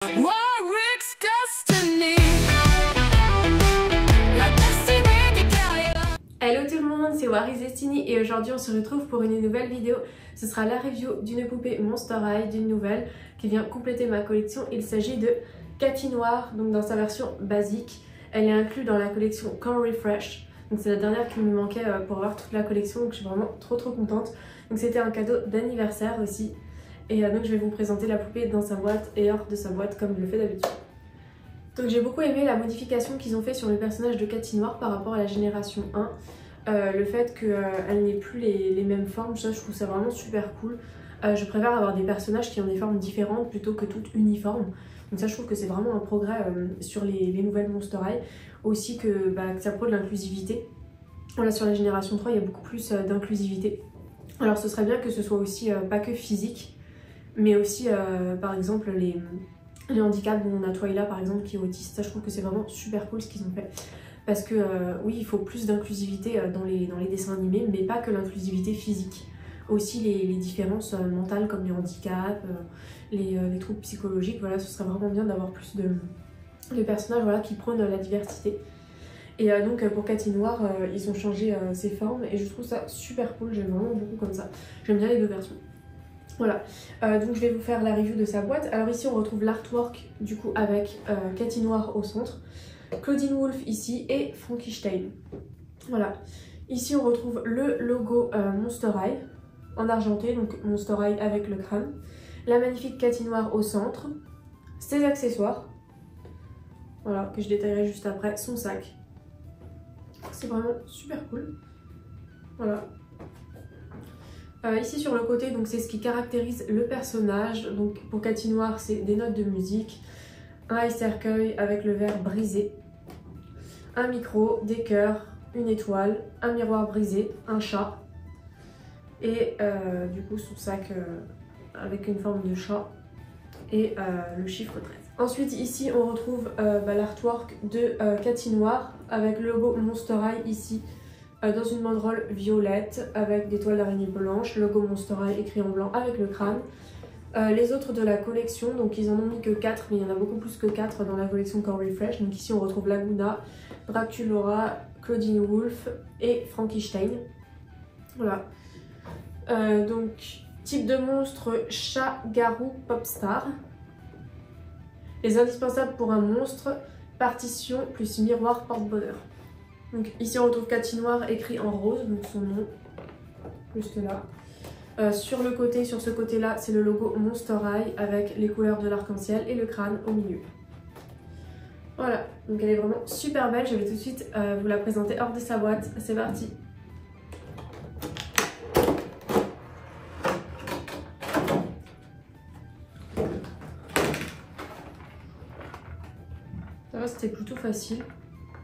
Warwick's Destiny. La destinée des guerriers. Hello tout le monde, c'est Warwick's Destiny et aujourd'hui on se retrouve pour une nouvelle vidéo. Ce sera la review d'une poupée Monster High, d'une nouvelle qui vient compléter ma collection. Il s'agit de Cathy Noir, donc dans sa version basique. Elle est inclue dans la collection Core Refresh. Donc c'est la dernière qui me manquait pour avoir toute la collection, donc je suis vraiment trop contente. Donc c'était un cadeau d'anniversaire aussi. Et donc je vais vous présenter la poupée dans sa boîte et hors de sa boîte comme je le fais d'habitude. Donc j'ai beaucoup aimé la modification qu'ils ont fait sur le personnage de Cathy Noir par rapport à la génération 1. Le fait qu'elle n'ait plus les mêmes formes, ça je trouve ça vraiment super cool. Je préfère avoir des personnages qui ont des formes différentes plutôt que toutes uniformes. Donc ça je trouve que c'est vraiment un progrès sur les nouvelles Monster High. Aussi que ça prône l'inclusivité. Voilà, sur la génération 3 il y a beaucoup plus d'inclusivité. Alors ce serait bien que ce soit aussi pas que physique, mais aussi par exemple les handicaps. Bon, on a Twyla par exemple qui est autiste, ça je trouve que c'est vraiment super cool ce qu'ils ont fait. Parce que oui, il faut plus d'inclusivité dans les dessins animés, mais pas que l'inclusivité physique. Aussi les différences mentales comme les handicaps, les troubles psychologiques, voilà, ce serait vraiment bien d'avoir plus de personnages voilà, qui prônent la diversité. Et donc pour Cathy Noir, ils ont changé ses formes et je trouve ça super cool, j'aime vraiment beaucoup comme ça. J'aime bien les deux versions. Voilà, donc je vais vous faire la review de sa boîte. Alors ici on retrouve l'artwork du coup avec Cathy Noir au centre, Claudine Wolf ici et Frankenstein. Voilà, ici on retrouve le logo Monster High en argenté, donc Monster High avec le crâne. La magnifique Cathy Noir au centre, ses accessoires, voilà, que je détaillerai juste après, son sac. C'est vraiment super cool. Voilà. Ici sur le côté, donc c'est ce qui caractérise le personnage. Donc pour Cathy Noir, c'est des notes de musique, un ice cercueil avec le verre brisé, un micro, des cœurs, une étoile, un miroir brisé, un chat et du coup son sac avec une forme de chat et le chiffre 13. Ensuite ici on retrouve l'artwork de Cathy Noir avec le logo Monster High ici dans une banderole violette avec des toiles d'araignée blanches, logo Monster High écrit en blanc avec le crâne. Les autres de la collection, donc ils en ont mis que 4, mais il y en a beaucoup plus que 4 dans la collection Core Refresh. Donc ici on retrouve Laguna, Draculaura, Claudine Wolf et Frankenstein. Voilà. Donc type de monstre, chat, garou, popstar. Les indispensables pour un monstre, partition plus miroir porte-bonheur. Donc ici on retrouve Cathy Noir écrit en rose, donc son nom, juste là. Sur le côté, sur ce côté-là, c'est le logo Monster High avec les couleurs de l'arc-en-ciel et le crâne au milieu. Voilà, donc elle est vraiment super belle. Je vais tout de suite vous la présenter hors de sa boîte. C'est parti. Ça va, c'était plutôt facile.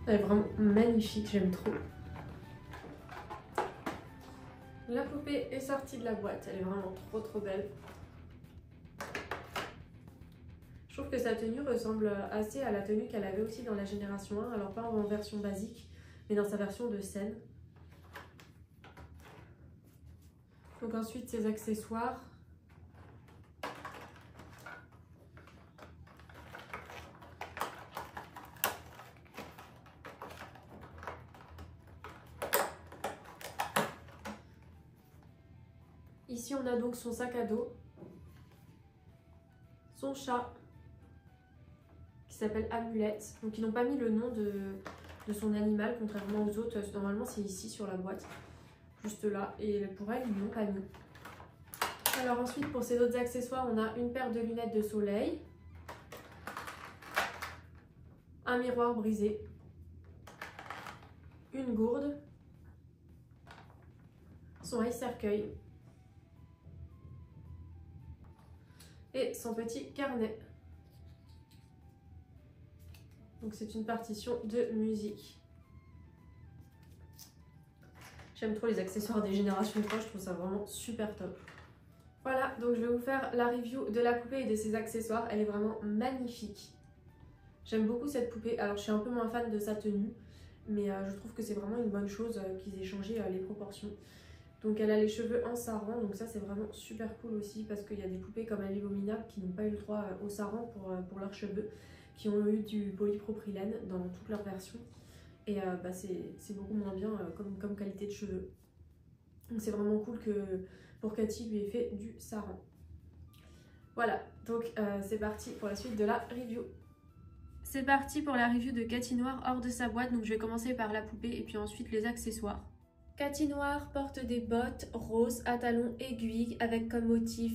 Elle est vraiment magnifique, j'aime trop. La poupée est sortie de la boîte, elle est vraiment trop belle. Je trouve que sa tenue ressemble assez à la tenue qu'elle avait aussi dans la génération 1, alors pas en version basique, mais dans sa version de scène. Donc ensuite ses accessoires. Ici on a donc son sac à dos, son chat qui s'appelle Amulette. Donc ils n'ont pas mis le nom de son animal contrairement aux autres. Normalement c'est ici sur la boîte, juste là, et pour elle ils ne l'ont pas mis. Alors ensuite pour ces autres accessoires on a une paire de lunettes de soleil, un miroir brisé, une gourde, son ice cercueil et son petit carnet. Donc c'est une partition de musique. J'aime trop les accessoires des générations 3, je trouve ça vraiment super top. Voilà, donc je vais vous faire la review de la poupée et de ses accessoires. Elle est vraiment magnifique. J'aime beaucoup cette poupée. Alors je suis un peu moins fan de sa tenue, mais je trouve que c'est vraiment une bonne chose qu'ils aient changé les proportions. Donc elle a les cheveux en saran, donc ça c'est vraiment super cool aussi parce qu'il y a des poupées comme Alilomina qui n'ont pas eu le droit au saran pour leurs cheveux, qui ont eu du polypropylène dans toutes leurs versions. Et bah, c'est beaucoup moins bien comme qualité de cheveux. Donc c'est vraiment cool que pour Cathy lui ait fait du saran. Voilà, donc c'est parti pour la suite de la review. C'est parti pour la review de Cathy Noir hors de sa boîte. Donc je vais commencer par la poupée et puis ensuite les accessoires. Cathy Noir porte des bottes roses à talons aiguilles avec comme motif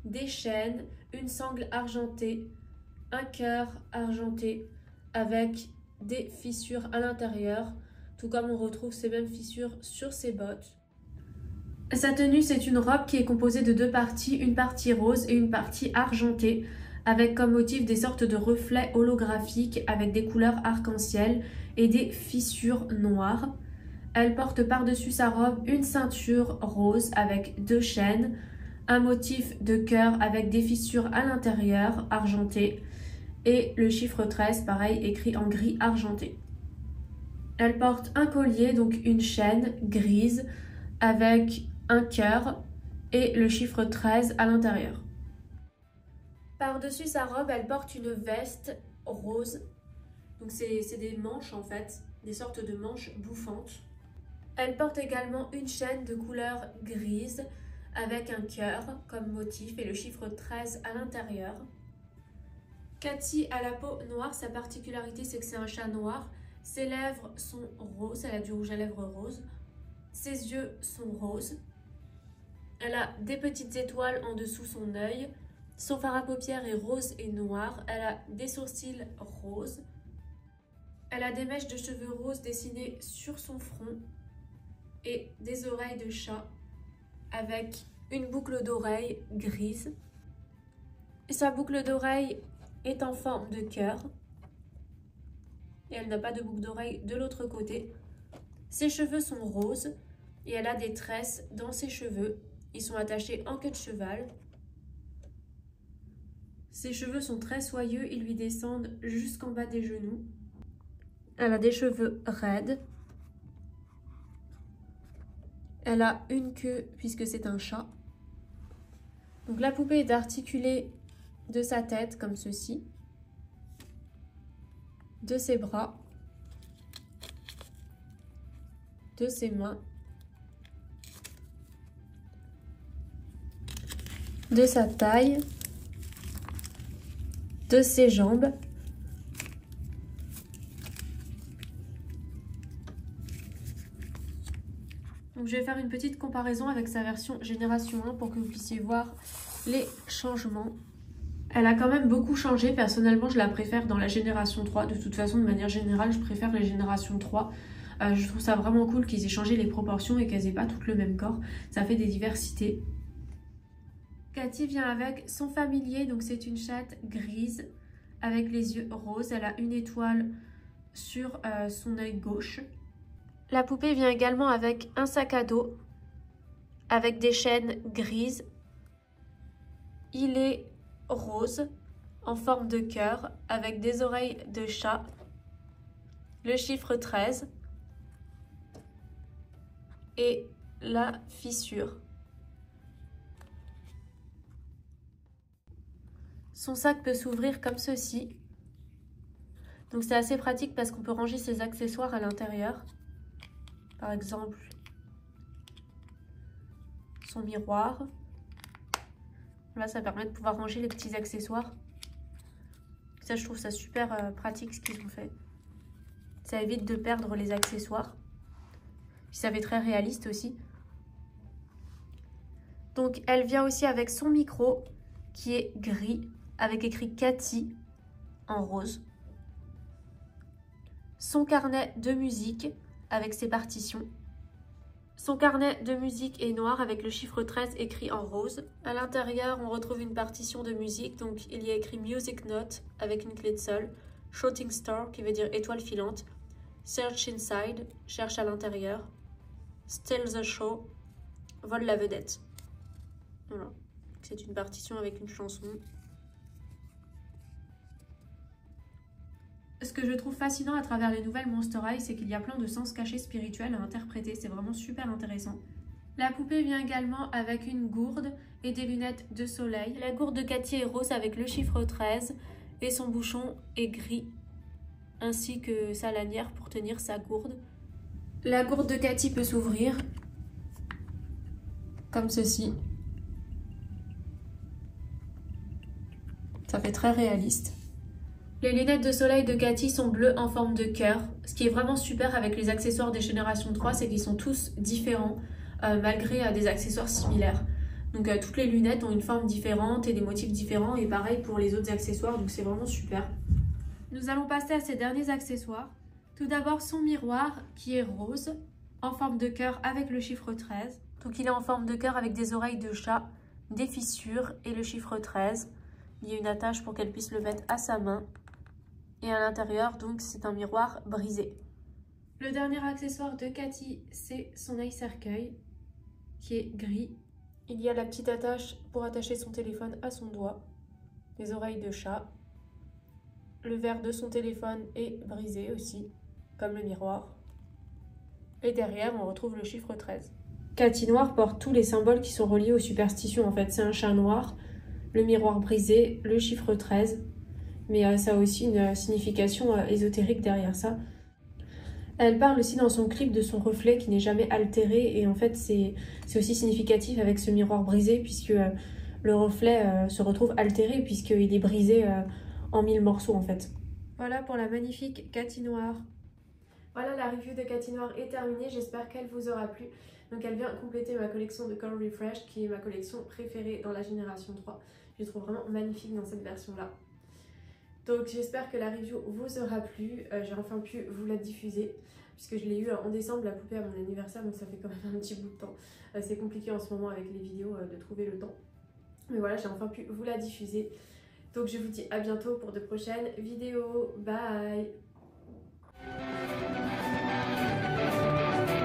des chaînes, une sangle argentée, un cœur argenté avec des fissures à l'intérieur, tout comme on retrouve ces mêmes fissures sur ses bottes. Sa tenue, c'est une robe qui est composée de deux parties, une partie rose et une partie argentée, avec comme motif des sortes de reflets holographiques avec des couleurs arc-en-ciel et des fissures noires. Elle porte par-dessus sa robe une ceinture rose avec deux chaînes, un motif de cœur avec des fissures à l'intérieur argentées et le chiffre 13, pareil, écrit en gris argenté. Elle porte un collier, donc une chaîne grise avec un cœur et le chiffre 13 à l'intérieur. Par-dessus sa robe, elle porte une veste rose. Donc c'est des manches en fait, des sortes de manches bouffantes. Elle porte également une chaîne de couleur grise avec un cœur comme motif et le chiffre 13 à l'intérieur. Cathy a la peau noire, sa particularité c'est que c'est un chat noir. Ses lèvres sont roses, elle a du rouge à lèvres rose. Ses yeux sont roses. Elle a des petites étoiles en dessous son œil. Son fard à paupières est rose et noir. Elle a des sourcils roses. Elle a des mèches de cheveux roses dessinées sur son front et des oreilles de chat avec une boucle d'oreille grise. Et sa boucle d'oreille est en forme de cœur. Et elle n'a pas de boucle d'oreille de l'autre côté. Ses cheveux sont roses et elle a des tresses dans ses cheveux. Ils sont attachés en queue de cheval. Ses cheveux sont très soyeux, ils lui descendent jusqu'en bas des genoux. Elle a des cheveux raides. Elle a une queue puisque c'est un chat. Donc la poupée est articulée de sa tête comme ceci, de ses bras, de ses mains, de sa taille, de ses jambes, donc je vais faire une petite comparaison avec sa version génération 1 pour que vous puissiez voir les changements. Elle a quand même beaucoup changé, personnellement je la préfère dans la génération 3, de toute façon de manière générale je préfère les générations 3. Je trouve ça vraiment cool qu'ils aient changé les proportions et qu'elles aient pas toutes le même corps, ça fait des diversités. Cathy vient avec son familier, donc c'est une chatte grise avec les yeux roses. Elle a une étoile sur son œil gauche. La poupée vient également avec un sac à dos avec des chaînes grises. Il est rose en forme de cœur avec des oreilles de chat. Le chiffre 13 et la fissure. Son sac peut s'ouvrir comme ceci. Donc c'est assez pratique parce qu'on peut ranger ses accessoires à l'intérieur. Par exemple, son miroir. Là, ça permet de pouvoir ranger les petits accessoires. Ça, je trouve ça super pratique ce qu'ils ont fait. Ça évite de perdre les accessoires. Puis ça fait très réaliste aussi. Donc elle vient aussi avec son micro qui est gris avec écrit Cathy en rose. Son carnet de musique avec ses partitions. Son carnet de musique est noir avec le chiffre 13 écrit en rose. À l'intérieur, on retrouve une partition de musique. Donc il y a écrit Music Note avec une clé de sol. Shooting Star qui veut dire étoile filante. Search Inside, cherche à l'intérieur. Steal the Show, vole la vedette. Voilà, c'est une partition avec une chanson. Ce que je trouve fascinant à travers les nouvelles Monster High, c'est qu'il y a plein de sens cachés spirituels à interpréter. C'est vraiment super intéressant. La poupée vient également avec une gourde et des lunettes de soleil. La gourde de Cathy est rose avec le chiffre 13 et son bouchon est gris, ainsi que sa lanière pour tenir sa gourde. La gourde de Cathy peut s'ouvrir comme ceci. Ça fait très réaliste. Les lunettes de soleil de Cathy sont bleues en forme de cœur. Ce qui est vraiment super avec les accessoires des générations 3, c'est qu'ils sont tous différents, malgré des accessoires similaires. Donc toutes les lunettes ont une forme différente et des motifs différents, et pareil pour les autres accessoires, donc c'est vraiment super. Nous allons passer à ces derniers accessoires. Tout d'abord son miroir qui est rose, en forme de cœur avec le chiffre 13. Donc il est en forme de cœur avec des oreilles de chat, des fissures et le chiffre 13. Il y a une attache pour qu'elle puisse le mettre à sa main. Et à l'intérieur, donc, c'est un miroir brisé. Le dernier accessoire de Cathy, c'est son œil cercueil, qui est gris. Il y a la petite attache pour attacher son téléphone à son doigt, les oreilles de chat. Le verre de son téléphone est brisé aussi, comme le miroir. Et derrière, on retrouve le chiffre 13. Cathy Noir porte tous les symboles qui sont reliés aux superstitions. En fait, c'est un chat noir, le miroir brisé, le chiffre 13. Mais ça a aussi une signification ésotérique derrière ça. Elle parle aussi dans son clip de son reflet qui n'est jamais altéré, et en fait c'est aussi significatif avec ce miroir brisé, puisque le reflet se retrouve altéré puisqu'il est brisé en 1000 morceaux en fait. Voilà pour la magnifique Cathy Noir. Voilà, la review de Cathy Noir est terminée, j'espère qu'elle vous aura plu. Donc elle vient compléter ma collection de Color Refresh, qui est ma collection préférée dans la génération 3. Je la trouve vraiment magnifique dans cette version-là. Donc j'espère que la review vous aura plu. J'ai enfin pu vous la diffuser, puisque je l'ai eu en décembre, la poupée, à mon anniversaire, donc ça fait quand même un petit bout de temps. C'est compliqué en ce moment avec les vidéos de trouver le temps. Mais voilà, j'ai enfin pu vous la diffuser. Donc je vous dis à bientôt pour de prochaines vidéos. Bye!